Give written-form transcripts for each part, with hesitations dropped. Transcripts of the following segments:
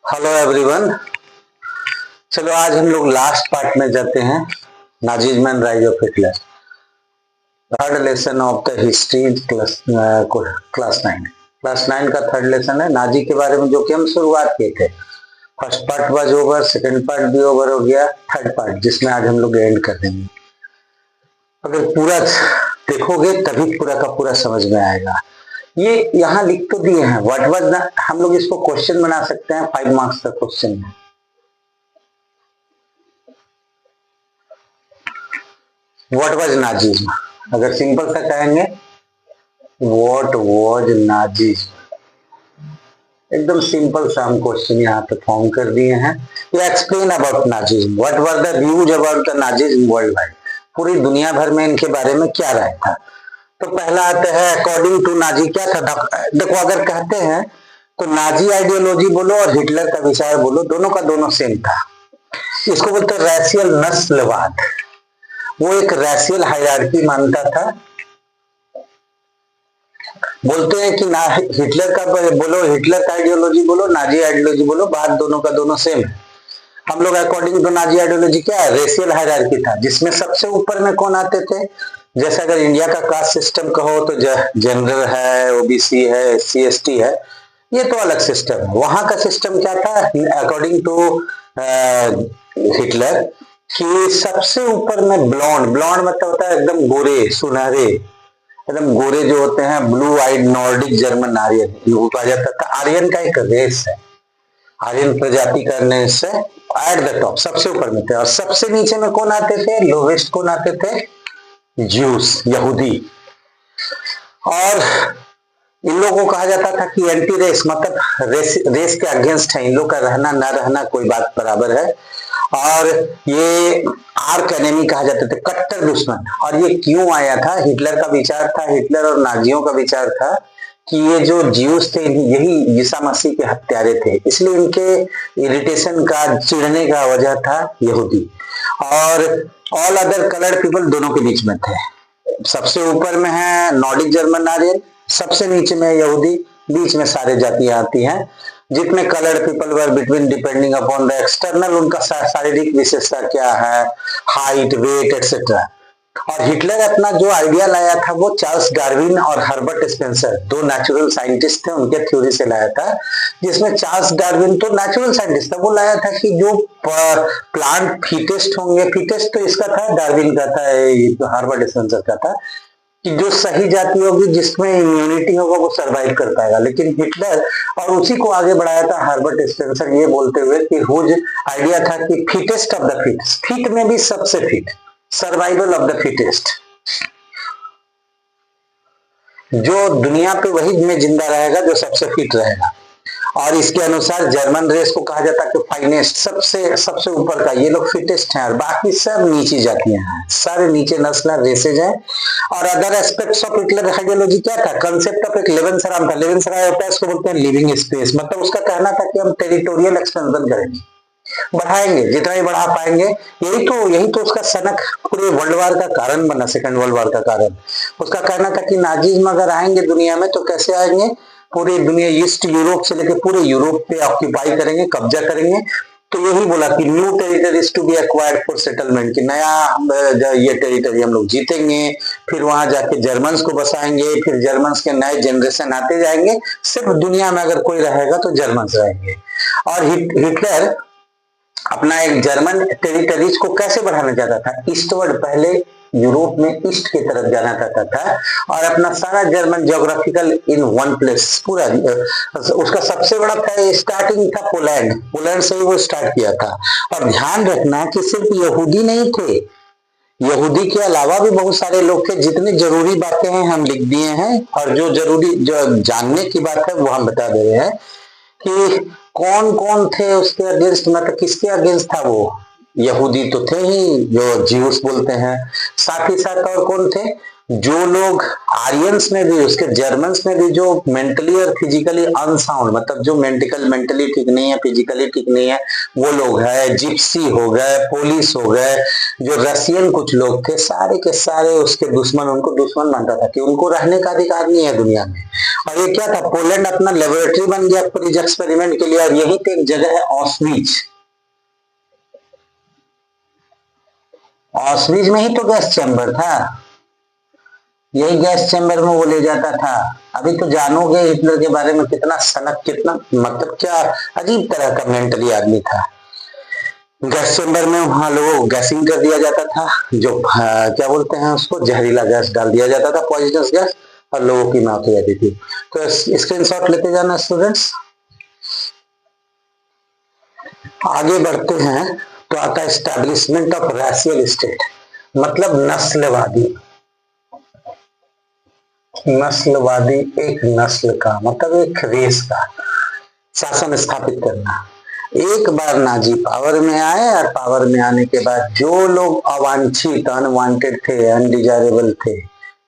Hello everyone. चलो आज हम लोग लास्ट पार्ट में जाते हैं, Nazism rise of Hitler, third lesson of the history class 9 का थर्ड लेसन है नाजी के बारे में, जो कि हम शुरुआत किए थे। First part was over, second part भी ओवर हो गया, थर्ड पार्ट जिसमें आज हम लोग एंड कर देंगे। अगर पूरा देखोगे तभी पूरा का पूरा समझ में आएगा। ये यहाँ लिख तो दिए हैं, व्हाट वाज द, हम लोग इसको क्वेश्चन बना सकते हैं, 5 मार्क्स का क्वेश्चन है। व्हाट वाज नाजीज्म, अगर सिंपल सा कहेंगे व्हाट वाज नाजीज्म, एकदम सिंपल सा हम क्वेश्चन यहाँ पे फॉर्म कर दिए हैं। ये explain about Nazism, what were the views about the Nazism worldwide, पूरी दुनिया भर में इनके बारे में क्या राय था। तो पहला आता है अकॉर्डिंग टू नाजी क्या था। देखो अगर कहते हैं तो नाजी आइडियोलॉजी बोलो और हिटलर का विचार बोलो, दोनों का दोनों सेम था। इसको बोलते हैं रैशियल नस्लवाद। वो एक रैशियल हायरार्की मानता था। बोलते हैं कि ना हिटलर का बोलो, हिटलर का आइडियोलॉजी बोलो, नाजी आइडियोलॉजी बोलो, बात दोनों का दोनों सेम है। हम लोग अकॉर्डिंग टू नाजी आइडियोलॉजी क्या है, रेशियल हायरार्की था, जिसमें सबसे ऊपर में कौन आते थे। जैसे अगर इंडिया का कास्ट सिस्टम कहो तो जनरल है, ओबीसी है, एससी एसटी है, ये तो अलग सिस्टम है। वहां का सिस्टम क्या था अकॉर्डिंग टू हिटलर, कि सबसे ऊपर में ब्लॉन्ड, ब्लॉन्ड मतलब होता है एकदम गोरे सुनहरे, एकदम गोरे जो होते हैं, blue eyed Nordic German Aryan, ये कहा जाता था। आर्यन का एक रेस है, आर्यन प्रजाति करने से एट द टॉप सबसे ऊपर में थे। और सबसे नीचे में कौन आते थे, लोवेस्ट कौन आते थे, ज्यूस, यहूदी। और इन लोगों को कहा जाता था कि एंटी रेस, मतलब रेस के अगेंस्ट है, इन लोग का रहना ना रहना कोई बात बराबर है। और ये आर्क एनिमी कहा जाते थे, कट्टर दुश्मन। और ये क्यों आया था, हिटलर का विचार था, हिटलर और नाजियों का विचार था कि ये जो ज्यूस थे यही ईसा मसीह के हत्यारे थे, इसलिए इनके इरिटेशन का, चिढ़ने का वजह था यहूदी। और ऑल अदर कलर्ड पीपल दोनों के बीच में थे। सबसे ऊपर में है नॉर्डिक जर्मन आर्यन, सबसे नीचे में यहूदी, बीच में सारे जातियां आती हैं। जितने coloured people were between depending upon the external, उनका शारीरिक विशेषता क्या है, हाइट, वेट एक्सेट्रा। और हिटलर अपना जो आइडिया लाया था वो चार्ल्स डार्विन और हर्बर्ट स्पेंसर, दो नेचुरल साइंटिस्ट थे, उनके थ्योरी से लाया था। जिसमें चार्ल्स डार्विन तो नेचुरल साइंटिस्ट था, वो लाया था कि जो प्लांट फिटेस्ट होंगे, फिटेस्ट तो इसका था, डार्विन का था, हर्बर्ट स्पेंसर का था, कि जो सही जाति होगी, जिसमें इम्यूनिटी होगा, वो सरवाइव कर पाएगा। लेकिन हिटलर और उसी को आगे बढ़ाया था हर्बर्ट स्पेंसर, ये बोलते हुए कि हुज आइडिया था कि fittest of the fit, fit में भी सबसे fit, survival of the fittest, जो दुनिया पे वही में जिंदा रहेगा जो सबसे फिट रहेगा। और इसके अनुसार जर्मन रेस को कहा जाता है कि फाइनेस्ट, सबसे ऊपर का, ये लोग फिटेस्ट हैं और बाकी सब नीची जातियां हैं, सारे नीचे नस्ल रेसेज हैं। और other aspects of Hitler ideology क्या था, कंसेप्ट ऑफ एक लेवेंसराम था। लेवेंसराम होता है, इसको बोलते हैं लिविंग स्पेस, मतलब उसका कहना था कि हम टेरिटोरियल एक्सपेंशन करेंगे, बढ़ाएंगे जितना ही बढ़ा पाएंगे। यही तो उसका सनक पूरे वर्ल्ड वार का कारण बना, सेकंड वर्ल्ड वार का कारण। उसका कहना था कि नाजीज्म अगर आएंगे दुनिया में तो कैसे आएंगे, पूरी दुनिया ईस्ट यूरोप से लेकर पूरे यूरोप पे ऑक्यूपाई करेंगे, कब्जा करेंगे। तो यही बोला कि new territories to be acquired for settlement, की नया ये टेरिटरी हम लोग जीतेंगे, फिर वहां जाके जर्मन्स को बसाएंगे, फिर जर्मन्स के नए जनरेशन आते जाएंगे, सिर्फ दुनिया में अगर कोई रहेगा तो जर्मन्स रहेंगे। और हिटलर अपना एक जर्मन टेरिटरीज को कैसे बढ़ाना चाहता था, ईस्टवर्ड, पहले यूरोप में ईस्ट की तरफ जाना चाहता था, और अपना सारा German geographical in one place पूरा। उसका सबसे बड़ा था, स्टार्टिंग था पोलैंड, पोलैंड से ही वो स्टार्ट किया था। और ध्यान रखना कि सिर्फ यहूदी नहीं थे, यहूदी के अलावा भी बहुत सारे लोग थे। जितनी जरूरी बातें हैं हम लिख दिए हैं, और जो जरूरी जो जानने की बात है वो हम बता दे रहे हैं कि कौन कौन थे उसके अगेंस्ट, मतलब किसके अगेंस्ट था वो। यहूदी तो थे ही, जो ज्यूस बोलते हैं, साथ ही साथ और कौन थे, जो लोग आर्यंस में भी, उसके जर्मन्स में भी जो मेंटली और फिजिकली अनसाउंड, मतलब जो मेंटली ठीक नहीं है, फिजिकली ठीक नहीं है, वो लोग है। जिप्सी हो गए, पुलिस हो गए, जो रशियन कुछ लोग थे, सारे के सारे उसके दुश्मन, उनको दुश्मन मानता था कि उनको रहने का अधिकार नहीं है दुनिया में। और ये क्या था, पोलैंड अपना लेबोरेटरी बन गया इस एक्सपेरिमेंट के लिए। और यही पे एक जगह है ऑस्विच। ऑस्विच में ही तो गैस चैम्बर था, यही गैस चैम्बर में वो ले जाता था। अभी तो जानोगे हिटलर के बारे में, कितना सनक, कितना मतलब क्या अजीब तरह का मेंटली आदमी था। गैस चैम्बर में वहां लोगों गैसिंग कर दिया जाता था, जो क्या बोलते हैं उसको, जहरीला गैस डाल दिया जाता था, पॉइजनस गैस, और लोगों की मौत हो जाती थी। तो स्क्रीनशॉट लेते जाना स्टूडेंट्स। आगे बढ़ते हैं तो आता है एस्टैब्लिशमेंट ऑफ रैशियल स्टेट, मतलब नस्लवादी। नस्लवादी एक नस्ल का मतलब एक रेस का शासन स्थापित करना। एक बार नाजी पावर में आए और पावर में आने के बाद जो लोग अवांछित, अनवांटेड थे, अनडिजायरेबल थे,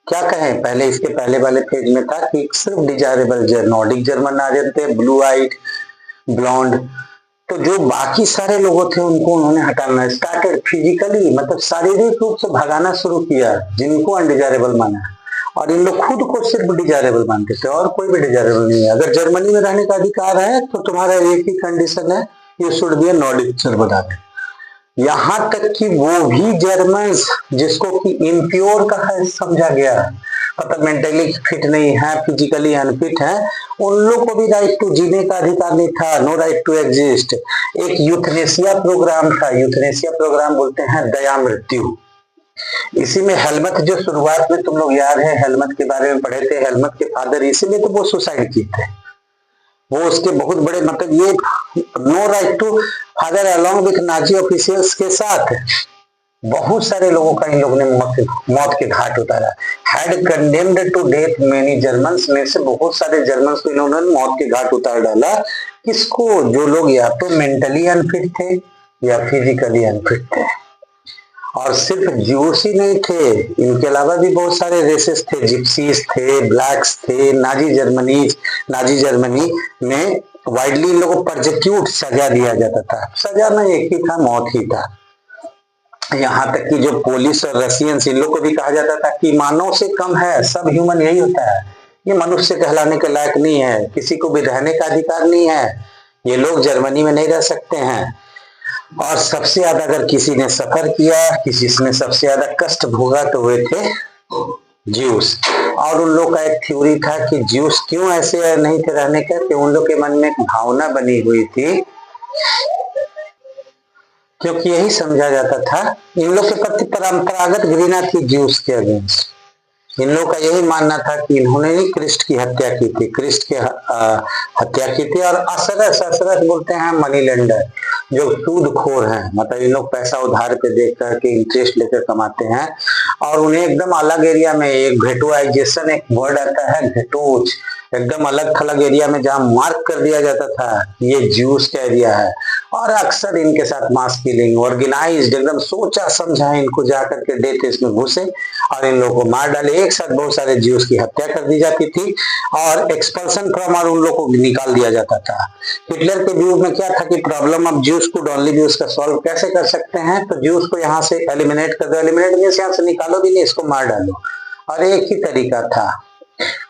क्या कहें, पहले इसके पहले वाले पेज में था कि सिर्फ डिजायरेबल नॉर्डिक जर्मन आर्यन थे, ब्लू आइट, ब्लॉन्ड, तो जो बाकी सारे लोगों थे उनको उन्होंने हटाना स्टार्टेड फिजिकली, मतलब शारीरिक रूप से भगाना शुरू किया जिनको अनडिजायरेबल माना। और इन लोग खुद को सिर्फ डिजायरेबल मानते थे और कोई भी डिजायरेबल नहीं है। अगर जर्मनी में रहने का अधिकार है तो तुम्हारा एक ही कंडीशन है, you should be A Nordic German army. यहाँ तक कि वो भी जर्मन जिसको कि इम्प्योर कहा समझा गया, मतलब मेंटली फिट नहीं है, फिजिकली अनफिट है, उन लोग को भी राइट टू जीने का अधिकार नहीं था, नो राइट टू एग्जिस्ट। एक यूथनेसिया प्रोग्राम था, यूथनेसिया प्रोग्राम बोलते हैं दया मृत्यु। इसी में हेलमट, जो शुरुआत में तुम लोग याद है हेलमट के बारे में पढ़े थे, हेलमट के फादर इसीलिए तो वो सुसाइड किए थे, वो उसके बहुत बड़े मतलब ये no right to father along with Nazi officials के साथ बहुत सारे लोगों का इन लोगों ने मौत के घाट उतारा। Had condemned to death many Germans, में से बहुत सारे जर्मन्स को इन्होंने मौत के घाट उतार डाला। किसको, जो लोग या तो मेंटली अनफिट थे या फिजिकली अनफिट थे। और सिर्फ ज्यूस ही नहीं थे, इनके अलावा भी बहुत सारे रेसेस थे, जिप्सीज थे, ब्लैक्स थे। नाजी जर्मनी में वाइडली इन लोगों को परजेक्यूट सजा दिया जाता था। सजा में एक ही था, मौत ही था। यहाँ तक कि जो पोलिस और रशियंस, इन लोग को भी कहा जाता था कि मानव से कम है, सब ह्यूमन यही होता है, ये मनुष्य कहलाने के लायक नहीं है, किसी को भी रहने का अधिकार नहीं है, ये लोग जर्मनी में नहीं रह सकते हैं। और सबसे ज्यादा अगर किसी ने सफर किया, किसी ने सबसे ज्यादा कष्ट भोगा तो वे थे ज्यूस। और उन लोग का एक थ्योरी था कि ज्यूस क्यों ऐसे नहीं थे रहने का, कि उन लोग के मन में एक भावना बनी हुई थी, क्योंकि यही समझा जाता था, इन लोग के प्रति परंपरागत घृणा थी ज्यूस के अगेंस्ट। इन लोग का यही मानना था कि इन्होंने ही क्रिस्ट की हत्या की थी, क्रिस्ट की हत्या की थी। और असरस बोलते हैं मनी लेंडर, जो सूदखोर हैं, मतलब इन लोग पैसा उधार पे देख करके इंटरेस्ट लेकर कमाते हैं। और उन्हें एकदम अलग एरिया में, एक भेटोआइजेशन एक वर्ड आता है, भेटोच, एकदम अलग थलग एरिया में जहां मार्क कर दिया जाता था ये ज्यूस का एरिया है। और अक्सर इनके साथ मास किलिंग ऑर्गेनाइज्ड, एकदम सोचा समझा इनको जाकर के डेथ इसमें घुसे और इन लोगों को मार डाले। एक साथ बहुत सारे ज्यूस की हत्या कर दी जाती थी और एक्सपल्सन फ्रॉम, और उन लोगों को निकाल दिया जाता था। हिटलर के व्यू में क्या था कि प्रॉब्लम ऑफ ज्यूस को ओनली भी उसका सॉल्व कैसे कर सकते हैं, तो ज्यूस को यहाँ से एलिमिनेट कर दो। एलिमिनेट मींस यहाँ से निकालो भी नहीं, इसको मार डालो। और एक ही तरीका था,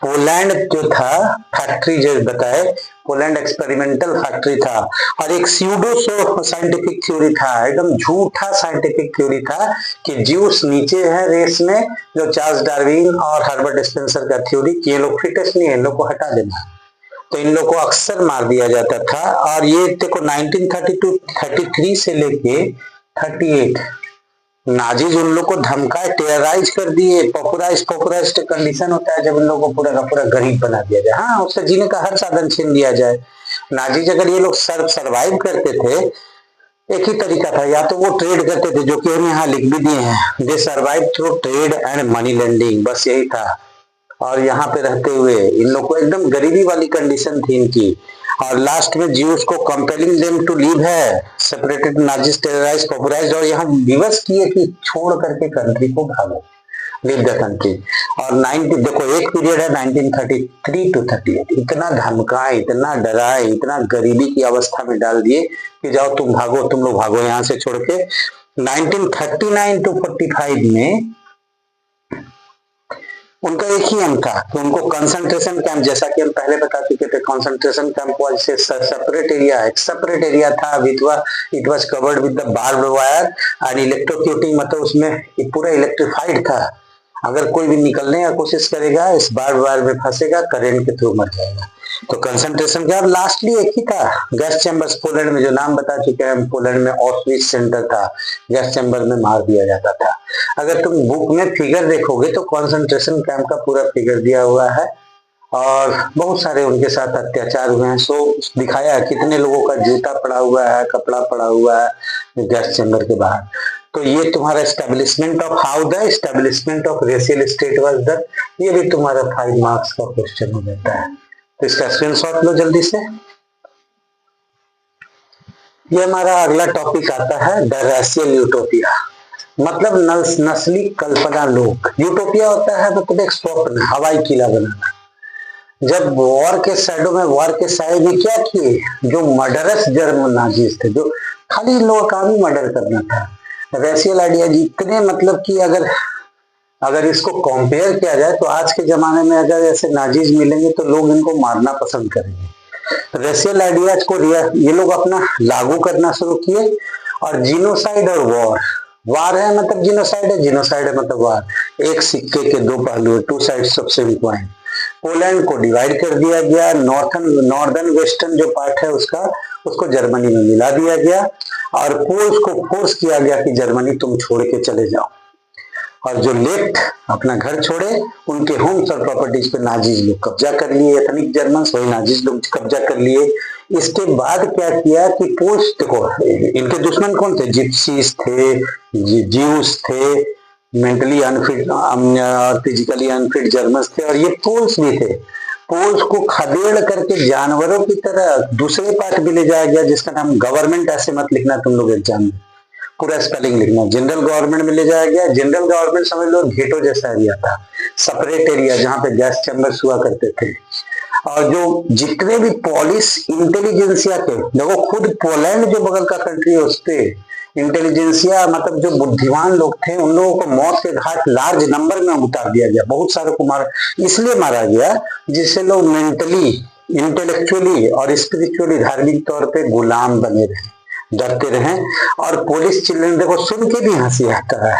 पोलैंड जो था फैक्ट्री जो बताए, पोलैंड एक्सपेरिमेंटल फैक्ट्री था और एक स्यूडो साइंटिफिक थ्योरी था, एकदम झूठा साइंटिफिक थ्योरी था कि ज्यूस नीचे है रेस में, जो चार्ल्स डार्विन और हर्बर्ट स्पेंसर का थ्योरी कि ये लोग फिटेस्ट नहीं है, इन लोग को हटा देना। तो इन लोग को अक्सर मार दिया जाता था। और ये देखो 1932-33 से लेके 38 नाजीज उन लोग को धमकाए, टेरराइज कर दिए। पॉपुलाइज्ड कंडीशन होता है जब इन लोगों को पूरा का पूरा गरीब बना दिया जाए, हाँ, उससे जीने का हर साधन छीन लिया जाए। नाजीज अगर ये लोग सर्वाइव करते थे, एक ही तरीका था, या तो वो ट्रेड करते थे, जो कि हम यहाँ लिख भी दिए हैं, दे survive through trade and money lending, बस यही था। और यहाँ पे रहते हुए इन लोग को एकदम गरीबी वाली कंडीशन थी इनकी। और लास्ट में ज्यूस को कंपेलिंग देम टू लीव है, सेपरेटेड नाजिस टेरराइज पॉपुलाइज्ड, और यहाँ विवश किए कि छोड़ करके कंट्री को भागो, लीव द कंट्री। और 90 देखो एक पीरियड है 1933 to 38, इतना धमकाए, इतना डराए, इतना गरीबी की अवस्था में डाल दिए कि जाओ तुम भागो, तुम लोग भागो यहाँ से छोड़ के। 1939 to 45 में उनका एक ही एम था कि उनको कंसंट्रेशन कैंप, जैसा कि हम पहले बता चुके थे, concentration camp was separate area, एक सेपरेट एरिया था, it was covered with the barbed wire and electrocuting, मतलब उसमें पूरा इलेक्ट्रिफाइड था। अगर कोई भी निकलने का कोशिश करेगा इस बार्ब्ड वायर में फंसेगा, करंट के थ्रू मर जाएगा। तो कंसंट्रेशन कैंप लास्टली एक ही था, गैस चैम्बर्स। पोलैंड में जो नाम बता चुके हैं हम, पोलैंड में ऑस्विट्ज सेंटर था, गैस चैम्बर में मार दिया जाता था। अगर तुम बुक में फिगर देखोगे तो कंसंट्रेशन कैंप का पूरा फिगर दिया हुआ है और बहुत सारे उनके साथ अत्याचार हुए हैं। सो दिखाया है कितने लोगों का जूता पड़ा हुआ है, कपड़ा पड़ा हुआ है गैस चैम्बर के बाहर। तो ये तुम्हारा establishment of how the establishment of racial state was done, ये भी तुम्हारा 5 मार्क्स का क्वेश्चन हो जाता है। तो इसका स्क्रीनशॉट लो जल्दी से। ये हमारा अगला टॉपिक आता है द रेशियल यूटोपिया, मतलब नस्ली कल्पना लोक। यूटोपिया होता है मतलब एक स्वप्न, हवाई किला बनाना। जब वॉर के साइडों में, वॉर के साइड में क्या किए, जो मर्डरस जर्मन नाजीज थे, जो खाली इन लोगों का भी मर्डर करना था। रेशियल आइडिया जितने, मतलब कि अगर इसको कंपेयर किया जाए तो आज के जमाने में अगर ऐसे नाजीज मिलेंगे तो लोग इनको मारना पसंद करेंगे। रेशियल आइडियाज को ये लोग अपना लागू करना शुरू किए। और जीनोसाइड और वॉर, वार है मतलब जीनोसाइड है, जीनोसाइड है मतलब वार, एक सिक्के के दो पहलू, two sides of same coin. Poland को डिवाइड कर दिया गया, नॉर्दर्न वेस्टर्न जो पार्ट है उसको जर्मनी में मिला दिया गया और पोल्स को फोर्स किया गया कि जर्मनी तुम छोड़ के चले जाओ। और जो लेफ्ट अपना घर छोड़े, उनके होम्स और प्रॉपर्टीज पे नाजीज लोग कब्जा कर लिए, एथनिक जर्मन वही नाजीज लोग कब्जा कर लिए। इसके बाद क्या किया कि पोल्स, देखो इनके दुश्मन कौन थे, जिप्सीज थे, ज्यूस थे, mentally unfit, physically unfit Germans थे, और ये पोल्स भी थे। पोल्स को खदेड़ करके जानवरों की तरह दूसरे पार्ट में ले जाया गया, जिसका नाम गवर्नमेंट, ऐसे मत लिखना तुम लोग एग्जाम में, पूरा स्पेलिंग लिखना, जनरल गवर्नमेंट में ले जाया गया। जनरल गवर्नमेंट समझ लो घेटो जैसा एरिया था, सेपरेट एरिया जहां पे गैस चैम्बर्स हुआ करते थे। और जो जितने भी पोलिश इंटेलिजेंसिया के, देखो खुद पोलैंड जो बगल का कंट्री है उसपे इंटेलिजेंसिया, मतलब जो बुद्धिमान लोग थे, उन लोगों को मौत के घाट लार्ज नंबर में उतार दिया गया। बहुत सारे को इसलिए मारा गया जिससे लोग मेंटली, इंटेलेक्चुअली और स्पिरिचुअली, धार्मिक तौर पे गुलाम बने रहे, डरते रहे। और पोलिश चिल्ड्रन, देखो सुन के भी हंसी आता है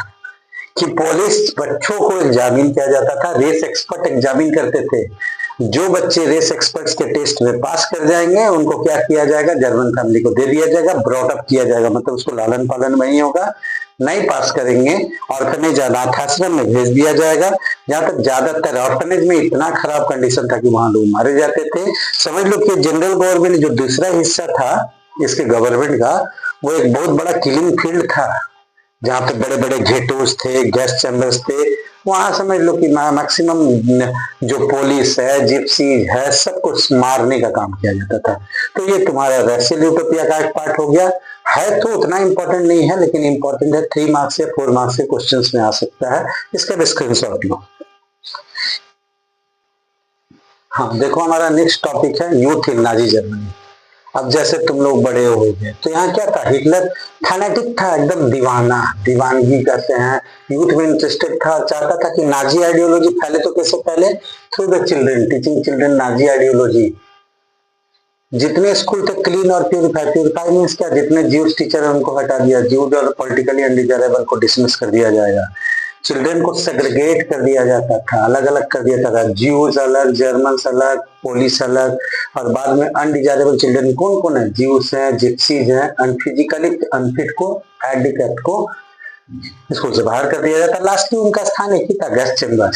कि पोलिश बच्चों को एग्जामिन किया जाता था, रेस एक्सपर्ट एग्जामिन करते थे। जो बच्चे रेस एक्सपर्ट्स के टेस्ट में पास कर जाएंगे उनको क्या किया जाएगा, जर्मन फैमिली को दे दिया जाएगा, ब्रॉट अप किया जाएगा, मतलब उसको लालन पालन वही होगा। नहीं पास करेंगे ऑर्फनेज, अनाथ आश्रम में भेज दिया जाएगा। जहां तक ज्यादातर ऑर्फनेज में इतना खराब कंडीशन था कि वहां लोग मारे जाते थे। समझ लो कि जनरल गवर्नमेंट जो दूसरा हिस्सा था इसके गवर्नमेंट का, वो एक बहुत बड़ा किलिंग फील्ड था, जहां पे बड़े बड़े घेटोस थे, गैस चैम्बर्स थे। वहां समझ लो कि मैक्सिमम जो पुलिस है, जिप्सीज है, सब कुछ मारने का काम किया जाता था। तो ये तुम्हारा रेशियल यूटोपिया का एक पार्ट हो गया। है तो उतना इंपॉर्टेंट नहीं है, लेकिन इंपॉर्टेंट है, 3 मार्क्स या 4 मार्क्स के क्वेश्चंस में आ सकता है। इसका भी स्क्रीनशॉट लो। हाँ देखो, हमारा नेक्स्ट टॉपिक है यूथ इन नाजी जर्मनी। अब जैसे तुम लोग बड़े हो गए तो यहाँ क्या था, हिटलर फैनेटिक था, एकदम दीवाना, दीवानगी कहते हैं, यूथ में इंटरेस्टेड था, चाहता था कि नाजी आइडियोलॉजी फैले। तो कैसे फैले, through the children, teaching children Nazi ideology. जितने स्कूल थे क्लीन और प्यूरिफाई, प्यूरिफाई मीन्स क्या, जितने ज्यूज टीचर है उनको हटा दिया, ज्यूज और पॉलिटिकली अनडिजायरेबल को डिसमिस कर दिया जाएगा। चिल्ड्रन को सेग्रीगेट कर दिया जाता था, अलग अलग कर दिया था, ज्यूज अलग, जर्मन अलग, पोलिश अलग। और बाद में अनडिजायरेबल चिल्ड्रन कौन कौन है, ज्यूस है, जिप्सीज है, अनफिजिकली अनफिट को, हैंडीकैप को स्कूल से बाहर कर दिया जाता। लास्टली उनका स्थान एक ही था, gas chamber.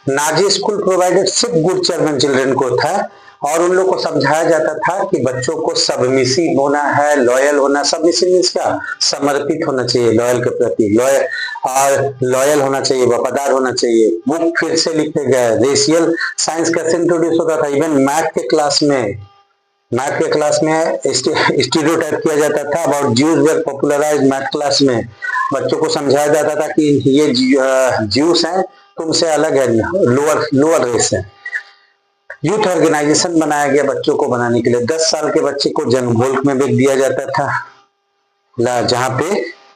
Nazi school provided सिर्फ गुड जर्मन चिल्ड्रन को था, और उन लोग को समझाया जाता था कि बच्चों को सबमिसिव होना है, लॉयल होना। सबमिसिव मीन्स क्या, समर्पित होना चाहिए लॉयल के प्रति, लॉयल होना चाहिए, वफादार होना चाहिए। बुक फिर से लिखे गए। रेशियल साइंस कैसे इंट्रोड्यूस होता था, इवन मैथ के क्लास में स्टीरियोटाइप किया जाता था about Jews were popularised math class में। बच्चों को समझाया जाता था कि ये ज्यूस हैं, तुमसे अलग है, लोअर रेस है। यूथ ऑर्गेनाइजेशन बनाया गया बच्चों को बनाने के लिए। 10 साल के बच्चे को जंग मुल्क में भेज दिया जाता था, जहां पे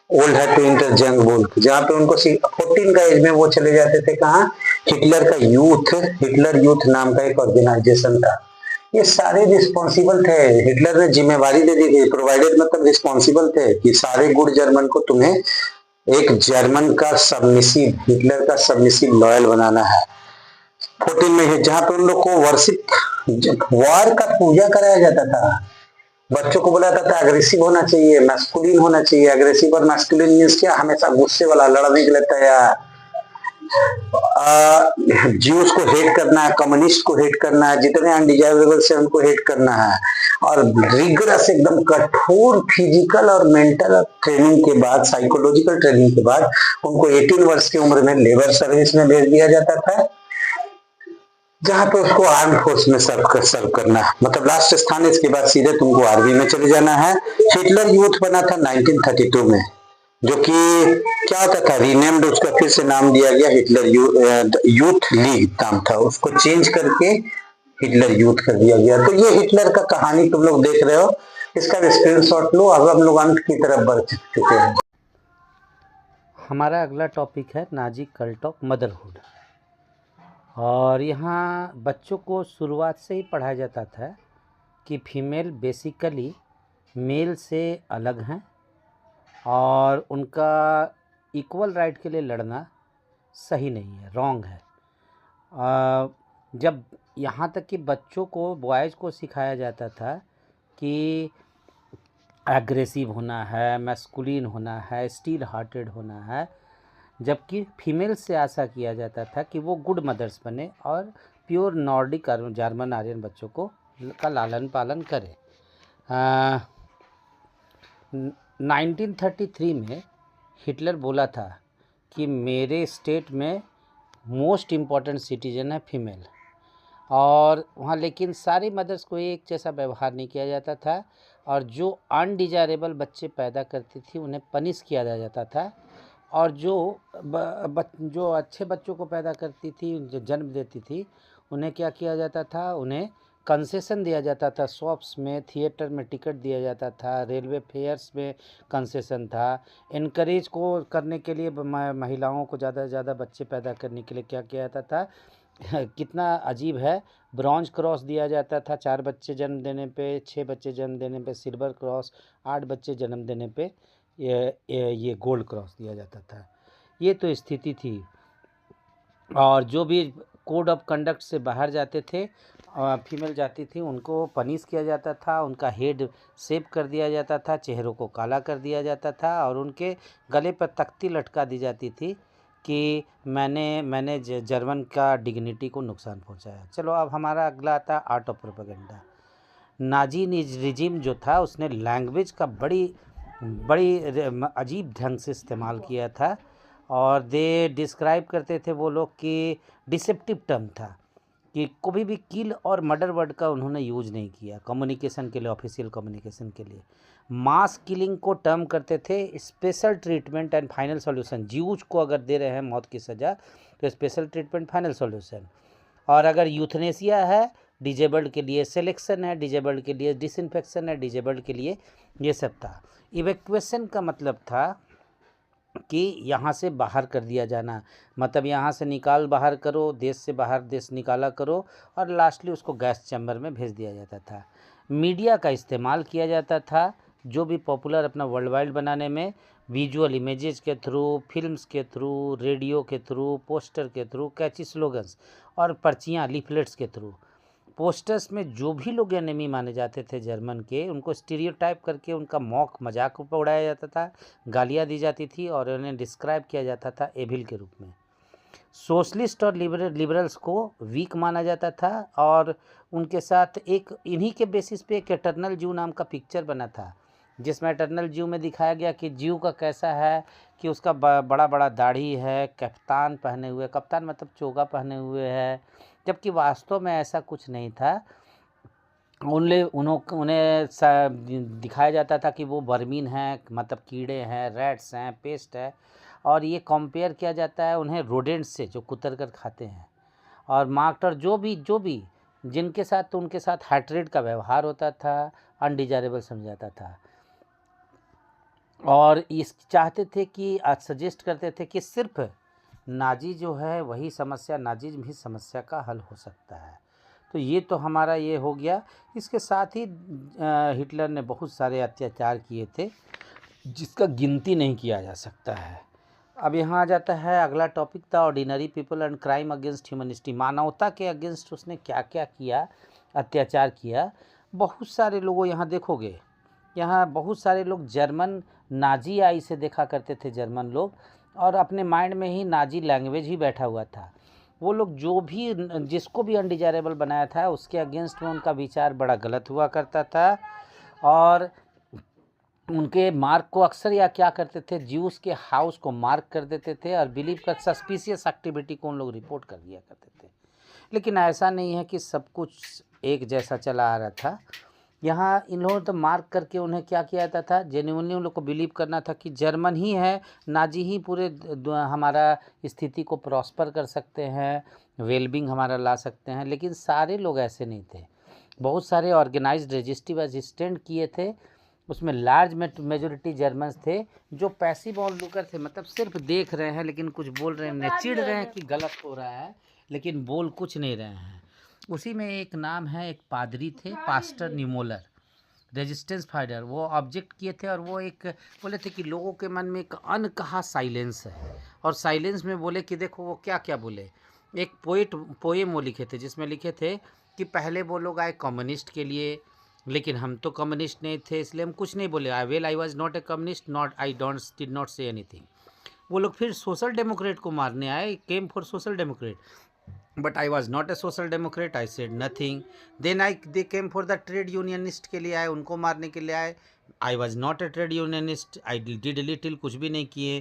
ओल्ड है टू इंटर जंग बोल के, जहाँ पे उनको 14 का एज में वो चले जाते थे कहाँ, हिटलर का यूथ, हिटलर यूथ नाम का एक ऑर्गेनाइजेशन था। ये सारे रिस्पॉन्सिबल थे, हिटलर ने जिम्मेवारी दे दी थी, प्रोवाइडेड मतलब रिस्पॉन्सिबल थे कि सारे गुड जर्मन को तुम्हें एक जर्मन का सबमिसिव, हिटलर का सबमिसिव लॉयल बनाना है। 14 में है जहाँ पे उन लोग को वर्शिप, वार का पूजा कराया जाता था। बच्चों को बोला जाता था अग्रेसिव होना चाहिए, मैस्कुलिन होना चाहिए। अग्रेसिव और मैस्कुलिन मीन्स क्या, हमेशा गुस्से वाला, लड़ने के लिए तैयार, ज्यूस को हेट करना है, कम्युनिस्ट को हेट करना है, जितने अनडिजायरेबल से उनको हेट करना है। और रिगरस एकदम कठोर फिजिकल और मेंटल ट्रेनिंग के बाद, साइकोलॉजिकल ट्रेनिंग के बाद उनको 18 वर्ष की उम्र में लेबर सर्विस में भेज दिया जाता था, जहां पे उसको आर्म फोर्स में सर्व करना है, मतलब लास्ट स्थान। इसके बाद सीधे तुमको आर्मी में चले जाना है। हिटलर यूथ बना था 1932 में, जो कि क्या होता था, रीनेम्ड, उसका फिर से नाम दिया गया, हिटलर यूथ लीग नाम था, उसको चेंज करके हिटलर यूथ कर दिया गया। तो ये हिटलर का कहानी तुम लोग देख रहे हो, इसका स्क्रीनशॉट लो। अब हम लोग अंत की तरफ बढ़ चुके हैं। हमारा अगला टॉपिक है नाजी कल्ट ऑफ मदरहुड। और यहाँ बच्चों को शुरुआत से ही पढ़ाया जाता था कि फीमेल बेसिकली मेल से अलग हैं और उनका इक्वल राइट के लिए लड़ना सही नहीं है, रॉन्ग है। जब यहाँ तक कि बच्चों को, बॉयज़ को सिखाया जाता था कि एग्रेसिव होना है, मैस्कुलिन होना है, स्टील हार्टेड होना है, जबकि फीमेल से आशा किया जाता था कि वो गुड मदर्स बने और प्योर नॉर्डिक जर्मन आर्यन बच्चों को का लालन पालन करें। 1933 में हिटलर बोला था कि मेरे स्टेट में मोस्ट इम्पॉर्टेंट सिटीजन है फीमेल, और वहाँ लेकिन सारी मदर्स को एक जैसा व्यवहार नहीं किया जाता था, और जो अनडिजायरेबल बच्चे पैदा करती थी उन्हें पनिश किया जाता था, और जो अच्छे बच्चों को पैदा करती थी, जो जन्म देती थी, उन्हें क्या किया जाता था, उन्हें कंसेशन दिया जाता था। शॉप्स में, थिएटर में टिकट दिया जाता था, रेलवे फेयर्स में कंसेशन था। इनकरेज को करने के लिए महिलाओं को ज़्यादा से ज़्यादा बच्चे पैदा करने के लिए क्या किया जाता था कितना अजीब है, ब्रॉन्ज क्रॉस दिया जाता था 4 बच्चे जन्म देने पे, 6 बच्चे जन्म देने पे सिल्वर क्रॉस, 8 बच्चे जन्म देने पे ये गोल्ड क्रॉस दिया जाता था। ये तो स्थिति थी। और जो भी कोड ऑफ कंडक्ट से बाहर जाते थे, फीमेल जाती थी, उनको पनिश किया जाता था, उनका हेड शेव कर दिया जाता था, चेहरों को काला कर दिया जाता था, और उनके गले पर तख्ती लटका दी जाती थी कि मैंने जर्मन का डिग्निटी को नुकसान पहुंचाया। चलो अब हमारा अगला आता है art of propaganda. Nazi regime जो था उसने लैंग्वेज का बड़ी अजीब ढंग से इस्तेमाल किया था, और दे डिस्क्राइब करते थे वो लोग कि डिसेप्टिव टर्म था कि कभी भी किल और मर्डर वर्ड का उन्होंने यूज नहीं किया कम्युनिकेशन के लिए, ऑफिशियल कम्युनिकेशन के लिए। मास किलिंग को टर्म करते थे special treatment and final solution. Jews को अगर दे रहे हैं मौत की सज़ा तो स्पेशल ट्रीटमेंट, फाइनल सॉल्यूशन। और अगर यूथनेसिया है डिजेबल्ड के लिए, सिलेक्शन है डिजेबल्ड के लिए, डिसइंफेक्शन है डिजेबल्ड के लिए, ये सब था। इवैक्यूएशन का मतलब था कि यहाँ से बाहर कर दिया जाना, मतलब यहाँ से बाहर करो, देश से बाहर देश निकाला करो, और लास्टली उसको गैस चैम्बर में भेज दिया जाता था। मीडिया का इस्तेमाल किया जाता था, जो भी पॉपुलर अपना वर्ल्ड वाइड बनाने में, विजुअल इमेजेस के थ्रू, फिल्म्स के थ्रू, रेडियो के थ्रू, पोस्टर के थ्रू, कैची स्लोगन्स और पर्चियाँ, लीफलेट्स के थ्रू। पोस्टर्स में जो भी लोग एनिमी माने जाते थे जर्मन के, उनको स्टीरियोटाइप करके उनका मजाक उड़ाया जाता था, गालियाँ दी जाती थी, और उन्हें डिस्क्राइब किया जाता था एविल के रूप में। सोशलिस्ट और लिबरल्स को वीक माना जाता था, और उनके साथ इन्हीं के बेसिस पे एक एटर्नल ज्यू नाम का पिक्चर बना था, जिसमें एटर्नल ज्यू में दिखाया गया कि ज्यू का कैसा है कि उसका बड़ा बड़ा दाढ़ी है, कप्तान पहने हुए, कप्तान मतलब चोगा पहने हुए है, जबकि वास्तव में ऐसा कुछ नहीं था। उन्हें दिखाया जाता था कि वो वर्मीन हैं, मतलब कीड़े हैं, रैट्स हैं, पेस्ट है, और ये कंपेयर किया जाता है उन्हें रोडेंट्स से जो कुतर कर खाते हैं। और मार्क्टर जो भी जिनके साथ, तो उनके साथ हैट्रेड का व्यवहार होता था, अनडिजायरेबल समझाता था। और इस चाहते थे कि सजेस्ट करते थे कि सिर्फ नाजी जो है वही समस्या, नाजिज़्म ही समस्या का हल हो सकता है। तो ये तो हमारा ये हो गया। इसके साथ ही हिटलर ने बहुत सारे अत्याचार किए थे जिसका गिनती नहीं किया जा सकता है। अब यहाँ आ जाता है अगला टॉपिक था ordinary people and crime against humanity. मानवता के अगेंस्ट उसने क्या क्या किया, अत्याचार किया। बहुत सारे लोगों, यहाँ देखोगे, यहाँ बहुत सारे लोग जर्मन नाजी आई से देखा करते थे जर्मन लोग, और अपने माइंड में ही नाजी लैंग्वेज ही बैठा हुआ था। वो लोग जो भी जिसको भी अनडिजायरेबल बनाया था उसके अगेंस्ट में उनका विचार बड़ा गलत हुआ करता था। और उनके मार्क को अक्सर या क्या करते थे, ज्यूस के हाउस को मार्क कर देते थे और बिलीव कर सस्पिशियस एक्टिविटी को उन लोग रिपोर्ट कर दिया करते थे। लेकिन ऐसा नहीं है कि सब कुछ एक जैसा चला आ रहा था। यहाँ इन लोगों ने तो मार्क करके उन्हें क्या किया जाता था, जेन्युइनली उन लोग को बिलीव करना था कि जर्मन ही है, नाजी ही पूरे हमारा स्थिति को प्रॉस्पर कर सकते हैं, वेलबिंग हमारा ला सकते हैं। लेकिन सारे लोग ऐसे नहीं थे। बहुत सारे ऑर्गेनाइज्ड रेजिस्टिव असिस्टेंट किए थे, उसमें लार्ज मेजोरिटी जर्मन्स थे जो पैसिव ऑनलुकर थे, मतलब सिर्फ देख रहे हैं लेकिन कुछ बोल रहे हैं, चिढ़ रहे हैं कि गलत हो रहा है लेकिन बोल कुछ नहीं रहे हैं। उसी में एक नाम है, एक पादरी थे, पास्टर न्यूमोलर, रेजिस्टेंस फाइटर। वो ऑब्जेक्ट किए थे और वो एक बोले थे कि लोगों के मन में एक अनकहा साइलेंस है, और साइलेंस में बोले कि देखो वो क्या क्या बोले। एक पोएम वो लिखे थे जिसमें लिखे थे कि पहले वो लोग आए कम्युनिस्ट के लिए, लेकिन हम तो कम्युनिस्ट नहीं थे इसलिए हम कुछ नहीं बोले। I was not a communist, not I did not say anything. वो लोग फिर सोशल डेमोक्रेट को मारने आए, came for social democrat, but I was not a social democrat, I said nothing. Then they came for the trade unionist के लिए आए, उनको मारने के लिए आए। I was not a trade unionist, I did little, कुछ भी नहीं किए।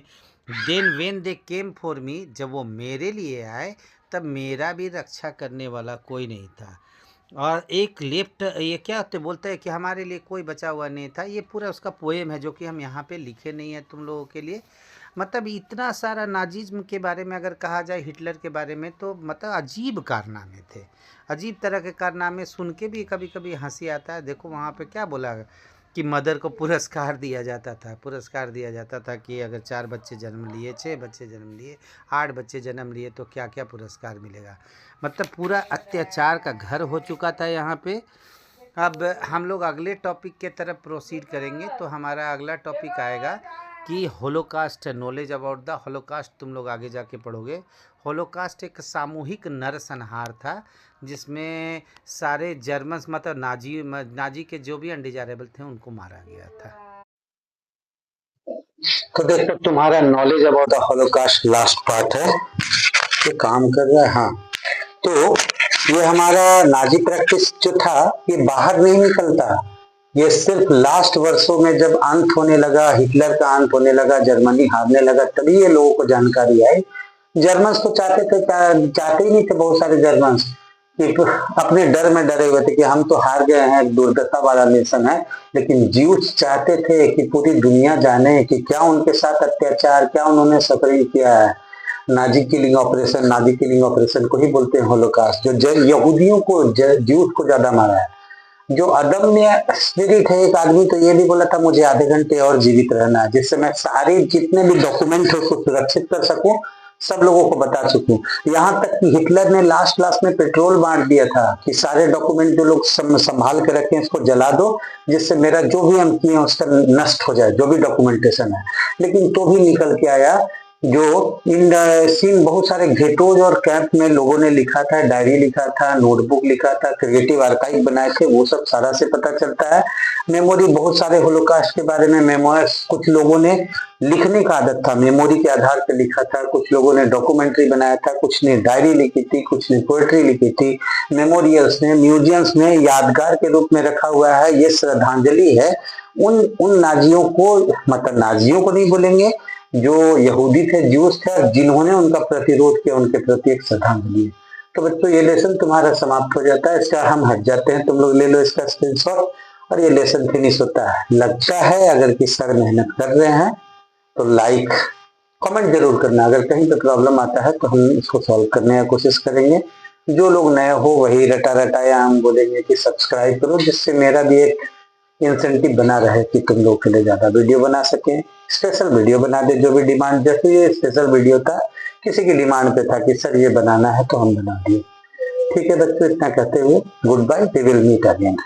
Then when they came for me, जब वो मेरे लिए आए तब मेरा भी रक्षा करने वाला कोई नहीं था। और एक लेफ्ट, ये क्या होते बोलते हैं कि हमारे लिए कोई बचा हुआ नहीं था। ये पूरा उसका पोएम है जो कि हम यहाँ पे लिखे नहीं है तुम लोगों के लिए। मतलब इतना सारा नाजिज्म के बारे में अगर कहा जाए, हिटलर के बारे में, तो मतलब अजीब कारनामे थे, अजीब तरह के कारनामे सुन के भी कभी कभी हंसी आता है। देखो वहाँ पे क्या बोला कि मदर को पुरस्कार दिया जाता था कि अगर 4 बच्चे जन्म लिए, 6 बच्चे जन्म लिए, 8 बच्चे जन्म लिए तो क्या क्या पुरस्कार मिलेगा। मतलब पूरा अत्याचार का घर हो चुका था यहाँ पे। अब हम लोग अगले टॉपिक के तरफ प्रोसीड करेंगे। तो हमारा अगला टॉपिक आएगा कि Holocaust, knowledge about the Holocaust. तुम लोग आगे जाके पढ़ोगे। होलोकास्ट एक सामूहिक नरसंहार था जिसमें सारे जर्मन्स, मतलब नाजी के जो भी अनडिजायरेबल थे उनको मारा गया था। तो देखो तुम्हारा knowledge about the Holocaust last part है, ये काम कर रहा है। हाँ, तो ये हमारा नाजी प्रैक्टिस जो था ये बाहर नहीं निकलता, ये सिर्फ लास्ट वर्षों में जब अंत होने लगा, हिटलर का अंत होने लगा, जर्मनी हारने लगा, तभी ये लोगों को जानकारी आई। जर्मन्स तो चाहते ही नहीं थे, बहुत सारे जर्मन्स कि अपने डर में डरे हुए थे कि हम तो हार गए हैं, दुर्दशा वाला नेशन है। लेकिन ज्यूस चाहते थे कि पूरी दुनिया जाने कि क्या उनके साथ अत्याचार, क्या उन्होंने सफरिंग किया है। नाजी किलिंग ऑपरेशन को ही बोलते हैं होलोकास्ट, जो यहूदियों को, ज्यूस को ज्यादा मारा है। जो अदम्य स्पिरिट है, एक आदमी तो ये भी बोला था मुझे आधे घंटे और जीवित रहना है, जिससे मैं सारे जितने भी डॉक्यूमेंट है उसको सुरक्षित कर सकूं, सब लोगों को बता चुकूं। यहाँ तक कि हिटलर ने लास्ट में पेट्रोल बांट दिया था कि सारे डॉक्यूमेंट जो लोग संभाल के रखे हैं इसको जला दो, जिससे मेरा जो भी हम किए उसका नष्ट हो जाए, जो भी डॉक्यूमेंटेशन है। लेकिन तो भी निकल के आया। जो इन सीन बहुत सारे घेटोज और कैंप में लोगों ने लिखा था, डायरी लिखा था, नोटबुक लिखा था, क्रिएटिव आर्काइव बनाए थे, वो सब सारा से पता चलता है। मेमोरी, बहुत सारे होलोकास्ट के बारे में मेमोइर्स कुछ लोगों ने लिखने का आदत था, मेमोरी के आधार पर लिखा था। कुछ लोगों ने डॉक्यूमेंट्री बनाया था, कुछ ने डायरी लिखी थी, कुछ ने पोएट्री लिखी थी। मेमोरियल्स ने, म्यूजियम्स ने यादगार के रूप में रखा हुआ है। ये श्रद्धांजलि है उन नाजियों को, मतलब नाजियों को नहीं बोलेंगे, जो यहूदी थे, ज्यूस थे, और जिन्होंने उनका प्रतिरोध किया, उनके प्रति एक श्रद्धांजलि है। तो बच्चों ये लेसन तुम्हारा समाप्त हो जाता है, इसका हम हट जाते हैं। तुम लोग ले लो इसका स्क्रीनशॉट और ये लेसन फिनिश होता है। लगता है अगर किसी सर मेहनत कर रहे हैं तो लाइक कमेंट जरूर करना। अगर कहीं पे प्रॉब्लम आता है तो हम इसको सॉल्व करने की कोशिश करेंगे। जो लोग नए हो वही रटा रटाया हम बोलेंगे कि सब्सक्राइब करो, जिससे मेरा भी एक इंसेंटिव बना रहे कि तुम लोग के लिए ज्यादा वीडियो बना सके, स्पेशल वीडियो बना दे। जो भी डिमांड, जैसे ये स्पेशल वीडियो था, किसी की डिमांड पे था कि सर ये बनाना है तो हम बना दिए। ठीक है बच्चों, इतना कहते हुए good bye, we will meet again.